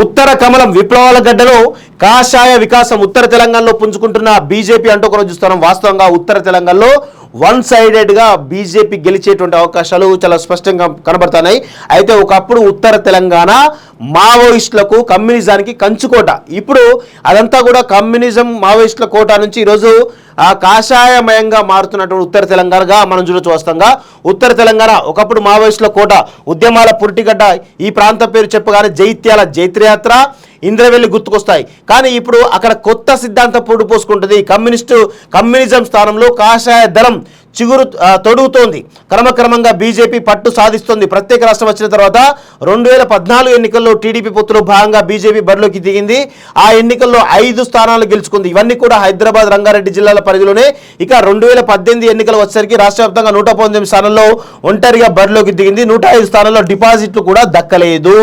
ఉత్తర కమలం విప్లవాల గడ్డలో కాషాయ వికాసం ఉత్తర తెలంగాణలో పుంజుకుంటున్న బీజేపీ అంటూ కూడా చూస్తున్నాం. వాస్తవంగా ఉత్తర తెలంగాణలో వన్ సైడెడ్గా బీజేపీ గెలిచేటువంటి అవకాశాలు చాలా స్పష్టంగా కనబడుతున్నాయి. అయితే ఒకప్పుడు ఉత్తర తెలంగాణ మావోయిస్టులకు కమ్యూనిజానికి కంచుకోట. ఇప్పుడు అదంతా కూడా కమ్యూనిజం మావోయిస్టుల కోట నుంచి ఈరోజు కాషాయమయంగా మారుతున్నటువంటి ఉత్తర తెలంగాణగా మనం చూడొచ్చు. వాస్తవంగా ఉత్తర తెలంగాణ ఒకప్పుడు మావోయిస్టుల కోట, ఉద్యమాల పురిటిగడ్డ. ఈ ప్రాంతం పేరు చెప్పగానే జైత్యాల జైత్రయాత్ర, ఇంద్రవెల్లి గుర్తుకొస్తాయి. కానీ ఇప్పుడు అక్కడ కొత్త సిద్ధాంతం పొడి పోసుకుంటుంది. కమ్యూనిజం స్థానంలో కాషాయ దళం చిగురు తొడుగుతోంది. క్రమక్రమంగా బీజేపీ పట్టు సాధిస్తుంది. ప్రత్యేక రాష్ట్రం వచ్చిన తర్వాత 2014 ఎన్నికల్లో టీడీపీ పొత్తులో భాగంగా బీజేపీ బరిలోకి దిగింది. ఆ ఎన్నికల్లో 5 స్థానాలు గెలుచుకుంది. ఇవన్నీ కూడా హైదరాబాద్, రంగారెడ్డి జిల్లాల పరిధిలోనే. ఇక 2018 ఎన్నికలు వచ్చేసరికి రాష్ట్ర వ్యాప్తంగా 119 స్థానాల్లో ఒంటరిగా బరిలోకి దిగింది. 105 స్థానాల్లో డిపాజిట్లు కూడా దక్కలేదు.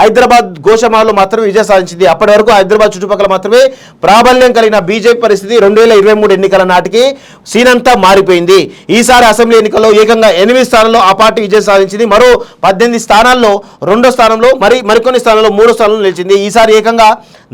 హైదరాబాద్ గోషమాలో మాత్రమే విజయం సాధించింది. అప్పటి వరకు హైదరాబాద్ చుట్టుపక్కల మాత్రమే ప్రాబల్యం కలిగిన బీజేపీ పరిస్థితి 2023 ఎన్నికల నాటికి సీనంతా మారిపోయింది. ఈసారి అసెంబ్లీ ఎన్నికల్లో ఏకంగా 8 స్థానాల్లో ఆ పార్టీ విజయం సాధించింది. మరో 18 స్థానాల్లో 2వ స్థానంలో, మరికొన్ని స్థానాల్లో 3వ స్థానంలో నిలిచింది. ఈసారి ఏకంగా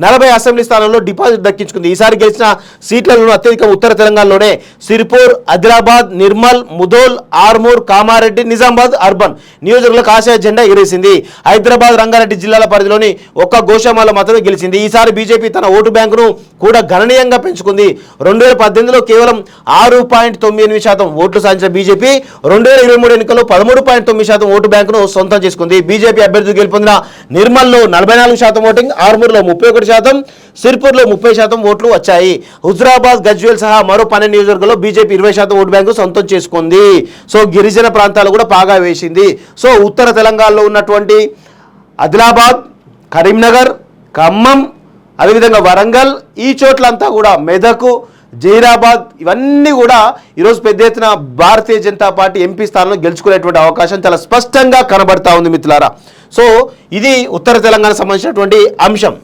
40 అసెంబ్లీ స్థానాల్లో డిపాజిట్ దక్కించుకుంది. ఈసారి గెలిచిన సీట్లలో అత్యధిక ఉత్తర తెలంగాణలోనే సిరిపూర్, ఆదిలాబాద్, నిర్మల్, ముదోల్, ఆర్మూర్, కామారెడ్డి, నిజామాబాద్ అర్బన్ నియోజకవర్గాల కాషాయ జెండా ఎగరేసింది. హైదరాబాద్, రంగారెడ్డి జిల్లాల పరిధిలోని ఒక్క గోషామాల మాత్రమే గెలిచింది. ఈసారి బీజేపీ తన ఓటు బ్యాంకును కూడా గణనీయంగా పెంచుకుంది. 2018లో కేవలం 6.98% ఓట్లు సాధించిన బీజేపీ 2023 ఎన్నికల్లో 13.9% ఓటు బ్యాంకును సొంతం చేసుకుంది. బీజేపీ అభ్యర్థులు గెలుపొందిన నిర్మల్లో 44% ఓటింగ్, ఆర్మూర్లో 31%, సిర్పూర్లో 30% ఓట్లు వచ్చాయి. హుజురాబాద్, గజ్వేల్ సహా మరో 12 నియోజకవర్గాల్లో బీజేపీ 20% ఓటు బ్యాంకు సొంతం చేసుకుంది. సో గిరిజన ప్రాంతాలు కూడా బాగా వేసింది. సో ఉత్తర తెలంగాణలో ఉన్నటువంటి ఆదిలాబాద్, కరీంనగర్, ఖమ్మం, అదేవిధంగా వరంగల్, ఈ చోట్లంతా కూడా మెదక్, జైరాబాద్, ఇవన్నీ కూడా ఈరోజు పెద్ద ఎత్తున భారతీయ జనతా పార్టీ ఎంపీ స్థానంలో గెలుచుకునేటువంటి అవకాశం చాలా స్పష్టంగా కనబడతా ఉంది మిత్రులారా. సో ఇది ఉత్తర తెలంగాణకు సంబంధించినటువంటి అంశం.